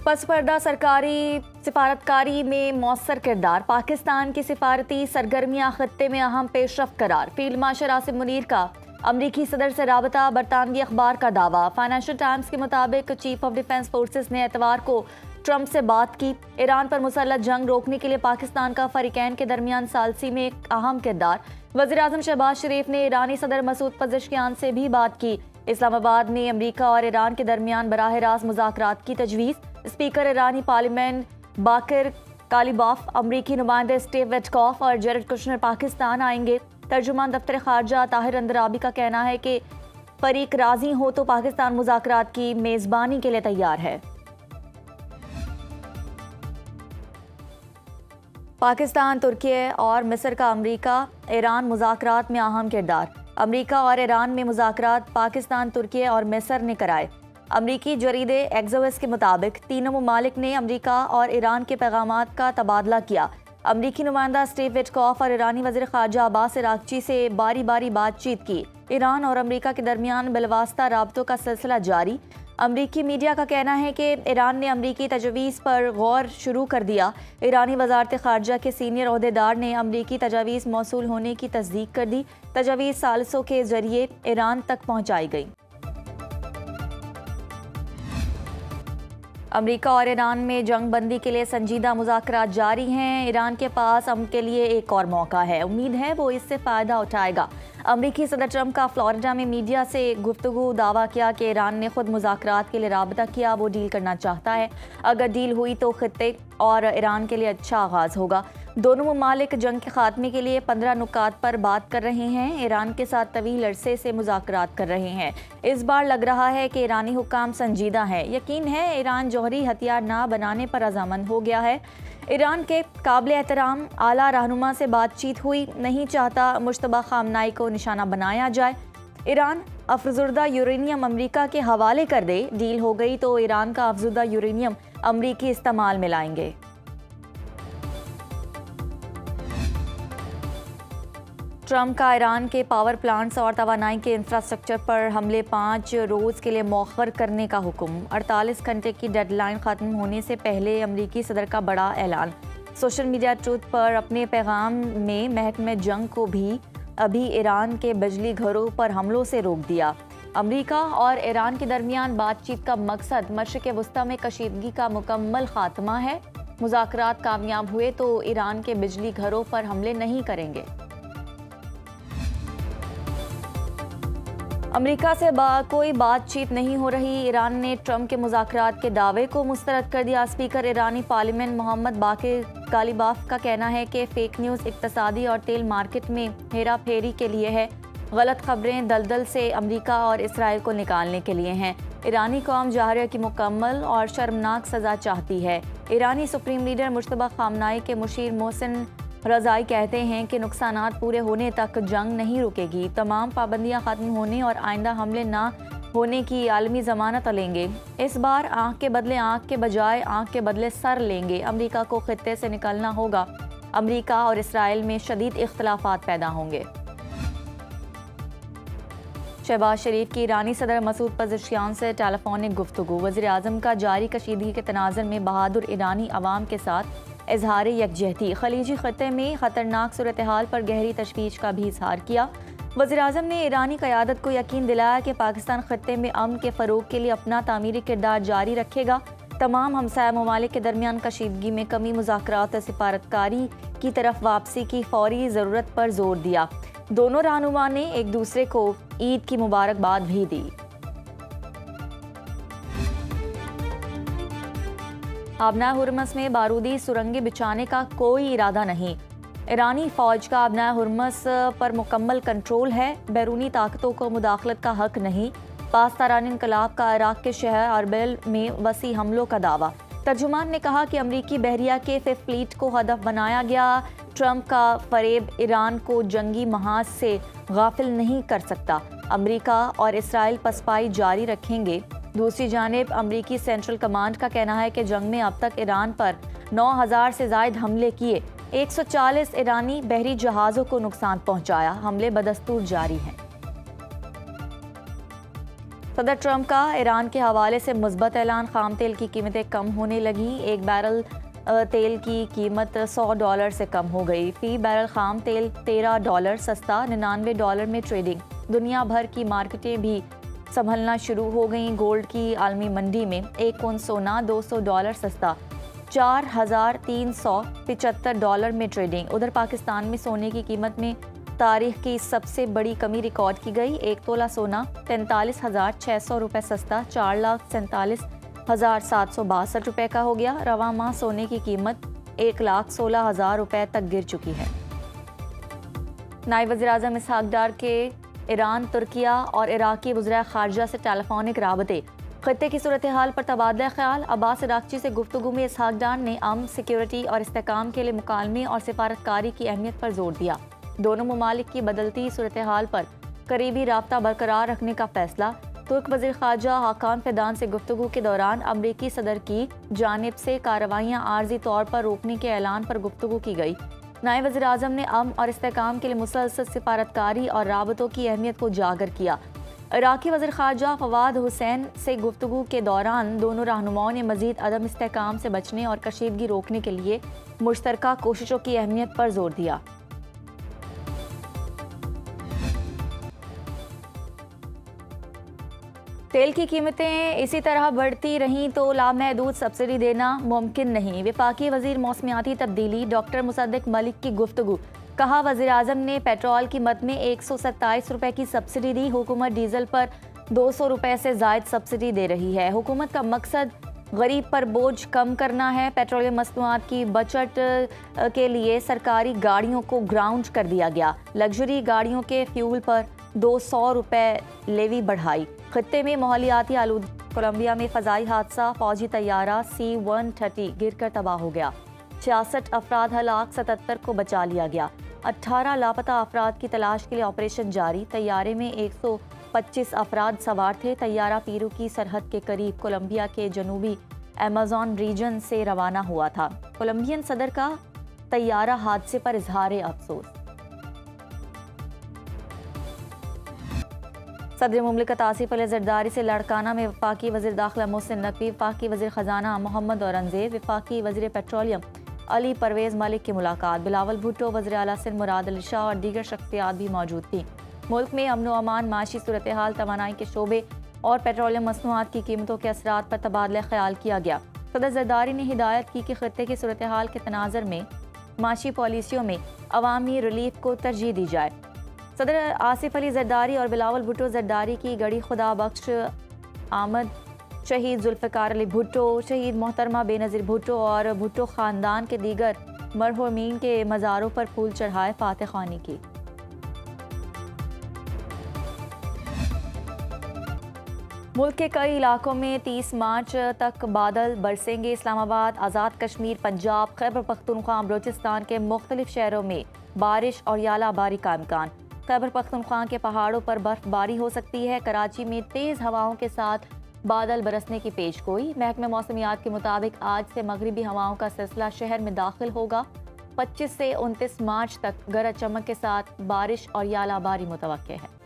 پس پردہ سرکاری سفارتکاری میں مؤثر کردار، پاکستان کی سفارتی سرگرمیاں خطے میں اہم پیش رفت قرار، فیلڈ مارشل عاصم منیر کا امریکی صدر سے رابطہ، برطانوی اخبار کا دعویٰ۔ فائنینشل ٹائمز کے مطابق چیف آف ڈیفنس فورسز نے اتوار کو ٹرمپ سے بات کی۔ ایران پر مسلح جنگ روکنے کے لیے پاکستان کا فریقین کے درمیان ثالثی میں ایک اہم کردار۔ وزیراعظم شہباز شریف نے ایرانی صدر مسعود پزشکیان سے بھی بات کی۔ اسلام آباد میں امریکہ اور ایران کے درمیان براہ راست مذاکرات کی تجویز۔ اسپیکر ایرانی پارلیمنٹ باقر کالیباف، امریکی نمائندے اسٹیو ویٹکوف اور جیرڈ کشنر پاکستان آئیں گے۔ ترجمان دفتر خارجہ طاہر اندرابی کا کہنا ہے کہ فریق راضی ہو تو پاکستان مذاکرات کی میزبانی کے لیے تیار ہے۔ پاکستان، ترکیہ اور مصر کا امریکہ ایران مذاکرات میں اہم کردار۔ امریکہ اور ایران میں مذاکرات پاکستان، ترکیہ اور مصر نے کرائے۔ امریکی جریدے ایگزوس کے مطابق تینوں ممالک نے امریکہ اور ایران کے پیغامات کا تبادلہ کیا۔ امریکی نمائندہ اسٹیو ویٹکوف اور ایرانی وزیر خارجہ عباس عراقچی سے باری باری بات چیت کی۔ ایران اور امریکہ کے درمیان بالواسطہ رابطوں کا سلسلہ جاری۔ امریکی میڈیا کا کہنا ہے کہ ایران نے امریکی تجاویز پر غور شروع کر دیا۔ ایرانی وزارت خارجہ کے سینئر عہدیدار نے امریکی تجاویز موصول ہونے کی تصدیق کر دی۔ تجاویز ثالثوں کے ذریعے ایران تک پہنچائی گئی۔ امریکہ اور ایران میں جنگ بندی کے لیے سنجیدہ مذاکرات جاری ہیں۔ ایران کے پاس امن کے لیے ایک اور موقع ہے، امید ہے وہ اس سے فائدہ اٹھائے گا۔ امریکی صدر ٹرمپ کا فلوریڈا میں میڈیا سے گفتگو، دعویٰ کیا کہ ایران نے خود مذاکرات کے لیے رابطہ کیا، وہ ڈیل کرنا چاہتا ہے۔ اگر ڈیل ہوئی تو خطے اور ایران کے لیے اچھا آغاز ہوگا۔ دونوں ممالک جنگ کے خاتمے کے لیے 15 نکات پر بات کر رہے ہیں۔ ایران کے ساتھ طویل عرصے سے مذاکرات کر رہے ہیں۔ اس بار لگ رہا ہے کہ ایرانی حکام سنجیدہ ہیں۔ یقین ہے ایران جوہری ہتھیار نہ بنانے پر رضامند ہو گیا ہے۔ ایران کے قابل احترام اعلیٰ رہنما سے بات چیت ہوئی، نہیں چاہتا مشتبہ خامنائی کو نشانہ بنایا جائے۔ ایران افزودہ یورینیم امریکہ کے حوالے کر دے، ڈیل ہو گئی تو ایران کا افزودہ یورینیم امریکی استعمال میں لائیں گے۔ ٹرمپ کا ایران کے پاور پلانٹس اور توانائی کے انفراسٹرکچر پر حملے 5 روز کے لیے مؤخر کرنے کا حکم۔ 48 گھنٹے کی ڈیڈ لائن ختم ہونے سے پہلے امریکی صدر کا بڑا اعلان۔ سوشل میڈیا ٹروتھ پر اپنے پیغام میں محکمہ جنگ کو بھی ابھی ایران کے بجلی گھروں پر حملوں سے روک دیا۔ امریکہ اور ایران کے درمیان بات چیت کا مقصد مشرق وسطیٰ میں کشیدگی کا مکمل خاتمہ ہے۔ مذاکرات کامیاب ہوئے تو ایران کے بجلی گھروں پر حملے نہیں کریں گے۔ امریکہ سے کوئی بات چیت نہیں ہو رہی، ایران نے ٹرمپ کے مذاکرات کے دعوے کو مسترد کر دیا۔ اسپیکر ایرانی پارلیمنٹ محمد باقر کالیباف کا کہنا ہے کہ فیک نیوز اقتصادی اور تیل مارکیٹ میں ہیرا پھیری کے لیے ہے، غلط خبریں دلدل سے امریکہ اور اسرائیل کو نکالنے کے لیے ہیں۔ ایرانی قوم جارحیہ کی مکمل اور شرمناک سزا چاہتی ہے۔ ایرانی سپریم لیڈر مشتبہ خامنائی کے مشیر محسن رضائی کہتے ہیں کہ نقصانات پورے ہونے تک جنگ نہیں رکے گی، تمام پابندیاں ختم ہونے اور آئندہ حملے نہ ہونے کی عالمی ضمانت لیں گے۔ اس بار آنکھ کے بدلے آنکھ کے بجائے آنکھ کے بدلے سر لیں گے۔ امریکہ کو خطے سے نکلنا ہوگا۔ امریکہ اور اسرائیل میں شدید اختلافات پیدا ہوں گے۔ شہباز شریف کی ایرانی صدر مسعود پزشکیان سے ٹیلی فونک گفتگو۔ وزیر اعظم کا جاری کشیدگی کے تناظر میں بہادر ایرانی عوام کے ساتھ اظہار یکجہتی۔ خلیجی خطے میں خطرناک صورتحال پر گہری تشویش کا بھی اظہار کیا۔ وزیر اعظم نے ایرانی قیادت کو یقین دلایا کہ پاکستان خطے میں امن کے فروغ کے لیے اپنا تعمیری کردار جاری رکھے گا۔ تمام ہمسایہ ممالک کے درمیان کشیدگی میں کمی، مذاکرات اور سفارتکاری کی طرف واپسی کی فوری ضرورت پر زور دیا۔ دونوں رہنما نے ایک دوسرے کو عید کی مبارکباد بھی دی۔ آبنائے ہرمز میں بارودی سرنگیں بچھانے کا کوئی ارادہ نہیں۔ ایرانی فوج کا آبنائے ہرمز پر مکمل کنٹرول ہے، بیرونی طاقتوں کو مداخلت کا حق نہیں۔ پاسداران انقلاب کا عراق کے شہر اربیل میں وسیع حملوں کا دعویٰ۔ ترجمان نے کہا کہ امریکی بحریہ کے 5th فلیٹ کو ہدف بنایا گیا۔ ٹرمپ کا فریب ایران کو جنگی محاذ سے غافل نہیں کر سکتا۔ امریکہ اور اسرائیل پسپائی جاری رکھیں گے۔ دوسری جانب امریکی سینٹرل کمانڈ کا کہنا ہے کہ جنگ میں اب تک ایران پر 9000 سے زائد حملے کیے، 140 ایرانی بحری جہازوں کو نقصان پہنچایا۔ حملے بدستور جاری ہیں۔ صدر ٹرمپ کا ایران کے حوالے سے مثبت اعلان، خام تیل کی قیمتیں کم ہونے لگیں، ایک بیرل تیل کی قیمت $100 سے کم ہو گئی، فی بیرل خام تیل $13 سستا، $99 میں ٹریڈنگ۔ دنیا بھر کی مارکیٹیں بھی سنبھلنا شروع ہو گئیں، گولڈ کی عالمی منڈی میں ایک اونس سونا $200 سستا، $4,375 میں ٹریڈنگ۔ ادھر پاکستان میں سونے کی قیمت میں تاریخ کی سب سے بڑی کمی ریکارڈ کی گئی، ایک تولہ سونا $43,600 سستا، $4,17,762 کا ہو گیا۔ رواں ماہ سونے کی قیمت $1,16,000 تک گر چکی ہے۔ نائب وزیر اعظم اسحاق ڈار کے ایران، ترکیہ اور عراقی وزراء خارجہ سے ٹیلی فونک رابطے، خطے کی صورتحال پر تبادلہ خیال۔ عباس عراقچی سے گفتگو میں اسحاق ڈار نے امن، سیکیورٹی اور استحکام کے لیے مکالمے اور سفارتکاری کی اہمیت پر زور دیا۔ دونوں ممالک کی بدلتی صورتحال پر قریبی رابطہ برقرار رکھنے کا فیصلہ۔ ترک وزیر خارجہ حاکان فیدان سے گفتگو کے دوران امریکی صدر کی جانب سے کارروائیاں عارضی طور پر روکنے کے اعلان پر گفتگو کی گئی۔ نائب وزیر اعظم نے امن اور استحکام کے لیے مسلسل سفارتکاری اور رابطوں کی اہمیت کو اجاگر کیا۔ عراقی وزیر خارجہ فواد حسین سے گفتگو کے دوران دونوں رہنماؤں نے مزید عدم استحکام سے بچنے اور کشیدگی روکنے کے لیے مشترکہ کوششوں کی اہمیت پر زور دیا۔ تیل کی قیمتیں اسی طرح بڑھتی رہیں تو لامحدود سبسڈی دینا ممکن نہیں، وفاقی وزیر موسمیاتی تبدیلی ڈاکٹر مصدق ملک کی گفتگو۔ کہا وزیر اعظم نے پیٹرول قیمت میں $127 کی سبسڈی دی، حکومت ڈیزل پر $200 سے زائد سبسڈی دے رہی ہے۔ حکومت کا مقصد غریب پر بوجھ کم کرنا ہے۔ پیٹرولیم مصنوعات کی بچت کے لیے سرکاری گاڑیوں کو گراؤنڈ کر دیا گیا، لگژری گاڑیوں کے فیول پر $200 لیوی بڑھائی۔ خطے میں ماحولیاتی آلودگی، کولمبیا میں فضائی حادثہ، فوجی طیارہ C-130 گر کر تباہ ہو گیا، 66 افراد ہلاک، 77 کو بچا لیا گیا، 18 لاپتہ افراد کی تلاش کے لیے آپریشن جاری۔ طیارے میں 125 افراد سوار تھے۔ طیارہ پیرو کی سرحد کے قریب کولمبیا کے جنوبی ایمیزون ریجن سے روانہ ہوا تھا۔ کولمبین صدر کا طیارہ حادثے پر اظہار افسوس۔ صدر مملکت آصف علی زرداری سے لاڑکانہ میں وفاقی وزیر داخلہ محسن نقوی، وفاقی وزیر خزانہ محمد اورنگزیب، وفاقی وزیر پیٹرولیم علی پرویز ملک کی ملاقات۔ بلاول بھٹو، وزیر اعلیٰ سندھ مراد علی شاہ اور دیگر شخصیات بھی موجود تھیں۔ ملک میں امن و امان، معاشی صورتحال، توانائی کے شعبے اور پیٹرولیم مصنوعات کی قیمتوں کے اثرات پر تبادلہ خیال کیا گیا۔ صدر زرداری نے ہدایت کی کہ خطے کی صورتحال کے تناظر میں معاشی پالیسیوں میں عوامی ریلیف کو ترجیح دی جائے۔ صدر آصف علی زرداری اور بلاول بھٹو زرداری کی گڑی خدا بخش آمد شہید ذوالفقار علی بھٹو، شہید محترمہ بے نظیر بھٹو اور بھٹو خاندان کے دیگر مرحومین کے مزاروں پر پھول چڑھائے، فاتح خوانی کی۔ ملک کے کئی علاقوں میں 30 مارچ تک بادل برسیں گے۔ اسلام آباد، آزاد کشمیر، پنجاب، خیبر پختونخوا، بلوچستان کے مختلف شہروں میں بارش اور ژالہ باری کا امکان۔ خیبر پختونخوا کے پہاڑوں پر برف باری ہو سکتی ہے۔ کراچی میں تیز ہواؤں کے ساتھ بادل برسنے کی پیش گوئی۔ محکمہ موسمیات کے مطابق آج سے مغربی ہواؤں کا سلسلہ شہر میں داخل ہوگا۔ 25 سے 29 مارچ تک گرج چمک کے ساتھ بارش اور ژالہ باری متوقع ہے۔